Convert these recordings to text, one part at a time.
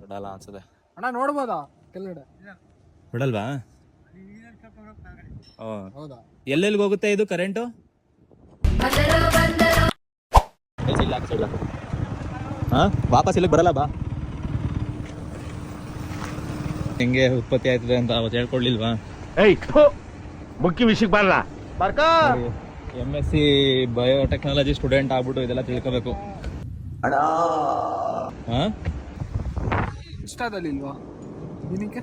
ಬಿಡಲ್ಲ ಅನ್ಸುತ್ತೆ. ಅಣ್ಣ ನೋಡ್ಬೋದಾ ಕೆಳಗಡೆ? ಬಿಡಲ್ವಾ? ಹೌದಾ? ಎಲ್ಲೆಲ್ಲಿಗೆ ಹೋಗುತ್ತೆ ಇದು ಕರೆಂಟು? ವಾಪಸ್ ಇಲ್ಲಿಗೆ ಬರಲ್ಲ ಬಾ. ಹೆಂಗೆ ಉತ್ಪತ್ತಿ ಆಯ್ತದೆ ಅಂತ ಅವತ್ತು ಹೇಳ್ಕೊಡ್ಲಿಲ್ವಾ? ಮುಖ್ಯ ವಿಷಯಕ್ಕೆ ಬರಲ್ಲ. MSc ಬಯೋಟೆಕ್ನಾಲಜಿ ಸ್ಟೂಡೆಂಟ್ ಆಗ್ಬಿಟ್ಟು ಇದೆಲ್ಲ ತಿಳ್ಕೋಬೇಕು. ಇನ್ಸ್ಟಾದಲ್ಲಿ ಇಲ್ವಾ ನಿನಗೆ?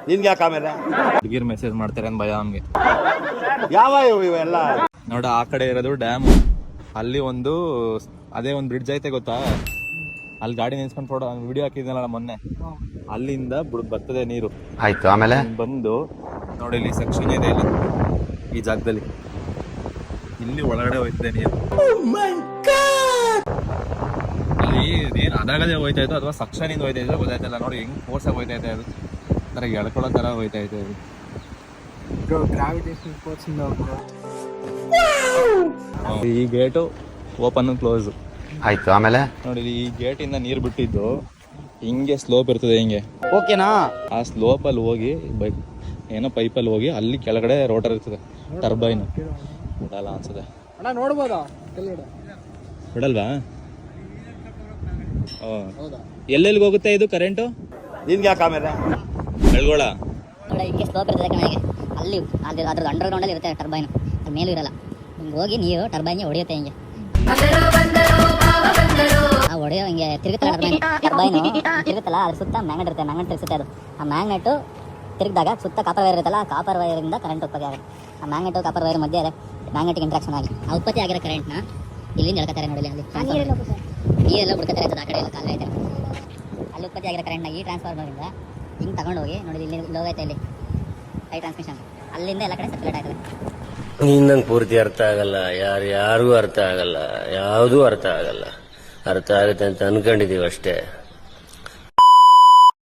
ನಿನ್ಗೆ ಯಾಕೆ ಆಮೇಲೆ ಹುಡುಗಿರ್ ಮೆಸೇಜ್ ಮಾಡ್ತಾರೆ ಅಂತ ಭಯ ಅವ್ನಿಗೆ. ಯಾವ ಇವೆಲ್ಲ ನೋಡ, ಆ ಕಡೆ ಇರೋದು ಡ್ಯಾಮ್, ಅಲ್ಲಿ ಒಂದು ಅದೇ ಒಂದು ಬ್ರಿಡ್ಜ್ ಐತೆ ಗೊತ್ತಾ? ಅಲ್ಲಿ ಗಾಡಿ ನಿಲ್ಸ್ಕೊಂಡು ಫೋಟೋ ವಿಡಿಯೋ ಹಾಕಿದ್ನಲ್ಲ ಮೊನ್ನೆ, ಅಲ್ಲಿಂದ ಬರ್ತದೆ ನೀರು. ಆಯ್ತು, ಆಮೇಲೆ ಬಂದು ನೋಡಿ ಇಲ್ಲಿ ಸೆಕ್ಷನ್ ಇದೆ, ಇಲ್ಲಿ ಈ ಜಾಗದಲ್ಲಿ ಇಲ್ಲಿ ಒಳಗಡೆ ಹೋಯ್ತದೆ ನೀರು. ಅಲ್ಲಿ ನೀರು ಅದ್ರಾಗದೇ ಹೋಯ್ತಾ ಇತ್ತು ಅಥವಾ ಸಕ್ಷನ್ ಇಂದ ಹೋಯ್ತಾ ಇದ್ರೆ ಗೊತ್ತಾಯ್ತಲ್ಲ. ನೋಡಿ ಹೆಂಗ್ ಫೋರ್ಸ್ ಆಗಿ ಹೋಯ್ತಾ ಇದೆ, ಅದು ತರ ಎಳ್ಕೊಳ್ಳೋ ತರ ಹೋಯ್ತಾ ಇದೆ ಅದು. ಗ್ರಾವಿಟೇಷನ್ ಫೋರ್ಸ್ ಇಂದ ಈ ಗೇಟು ಓಪನ್ ಕ್ಲೋಸ್. ಆಯ್ತು, ಆಮೇಲೆ ನೋಡಿ ಈ ಗೇಟ್ ಇಂದ ನೀರು ಬಿಟ್ಟಿದ್ದು ಹಿಂಗೆ ಸ್ಲೋಪ್ ಇರ್ತದೆ, ಹಿಂಗೆ ಓಕೆನಾ? ಆ ಸ್ಲೋಪ್ ಅಲ್ಲಿ ಹೋಗಿ ಏನೋ ಪೈಪಲ್ಲಿ ಹೋಗಿ ಅಲ್ಲಿ ಕೆಳಗಡೆ ರೋಟರ್ ಇರ್ತದೆ, ಟರ್ಬೈನ್. ಬಿಡಲ್ಲ ಅನ್ಸುತ್ತೆ. ಅಣ್ಣ ನೋಡ್ಬೋದಾ ಕೆಳಗಡೆ? ಬಿಡಲ್ವಾ? ಹೌದಾ? ಎಲ್ಲೆಲ್ಲಿಗೆ ಹೋಗುತ್ತೆ ಇದು ಕರೆಂಟು? ನಿನ್ಗೆ ಯಾಕೆ ಆಮೇಲೆ ಬೆಳ್ಗೋಳ ನೋಡಿ ಹಿಂಗೆ ಸ್ಲೋಪ್ ಇರ್ತದೆ ಕಣಗೆ, ಅಲ್ಲಿ ಅದ್ರದ್ದು ಅಂಡರ್ ಗ್ರೌಂಡಲ್ಲಿ ಇರುತ್ತೆ ಟರ್ಬೈನ್, ಅದು ಮೇಲೂ ಇರಲ್ಲ. ಹಿಂಗೆ ಹೋಗಿ ನೀರು ಟರ್ಬೈನ್ಗೆ ಹೊಡೆಯುತ್ತೆ ಹಿಂಗೆ. ಆ ಹೊಡೆಯೋ ಹಿಂಗೆ ತಿರುಗುತ್ತಲ್ಲ ಟರ್ಬೈನು ತಿರುಗುತ್ತಲ್ಲ, ಅದ್ರ ಸುತ್ತ ಮ್ಯಾಗ್ನೆಟ್ ಇರುತ್ತೆ, ಮ್ಯಾಗ್ನೆಟ್ ತಿರುಗಿಸುತ್ತೆ ಅದು. ಆ ಮ್ಯಾಗ್ನೆಟು ತಿರುಗಿದಾಗ ಸುತ್ತ ಕಾಪರ್ ವೈರ್ ಇರುತ್ತಲ್ಲ, ಆ ಕಾಪರ್ ವೈರಿಂದ ಕರೆಂಟ್ ಉತ್ಪತ್ತಿ ಆಗುತ್ತೆ. ಆ ಮ್ಯಾಗ್ನೆಟು ಕಾಪರ್ ವೈರ್ ಮಧ್ಯೆ ಮ್ಯಾಗ್ನೆಟಿಕ್ ಇಂಟ್ರಾಕ್ಷನ್ ಆಗಿ ಆ ಉತ್ಪತ್ತಿ ಆಗಿರೋ ಕರೆಂಟ್ನ ಇಲ್ಲಿಂದ ಎಳ್ಕೊತಾರೆ. ನೋಡಿ ಅಲ್ಲಿ ನೀರೆಲ್ಲ ಹುಡ್ಕೊತಾರೆ ಇರ್ತದೆ, ಆ ಕಡೆ ಎಲ್ಲ ಕಾಲ ಐತೆ, ಅಲ್ಲಿ ಉತ್ಪತ್ತಿ ಆಗಿರೋ ಕರೆಂಟ್ನ ಈ ಟ್ರಾನ್ಸ್ಫಾರ್ಮರಿಂದ ಹಿಂಗೆ ತಗೊಂಡೋಗಿ ನೋಡಿ ಇಲ್ಲಿ ಲೋಗೈತೆ, ಇಲ್ಲಿ ಹೈ ಟ್ರಾನ್ಸ್ಮಿಷನ್, ಅಲ್ಲಿಂದ ಎಲ್ಲ ಕಡೆ ಸರ್ಕ್ಯುಲೇಟ್ ಆಗ್ತದೆ. ನಿನ್ನಂಗೆ ಪೂರ್ತಿ ಅರ್ಥ ಆಗಲ್ಲ, ಯಾರಿಗೂ ಅರ್ಥ ಆಗಲ್ಲ, ಯಾವುದೂ ಅರ್ಥ ಆಗಲ್ಲ. ಅರ್ಥ ಆಗುತ್ತೆ ಅಂತ ಅನ್ಕೊಂಡಿದೀವಿ ಅಷ್ಟೇ.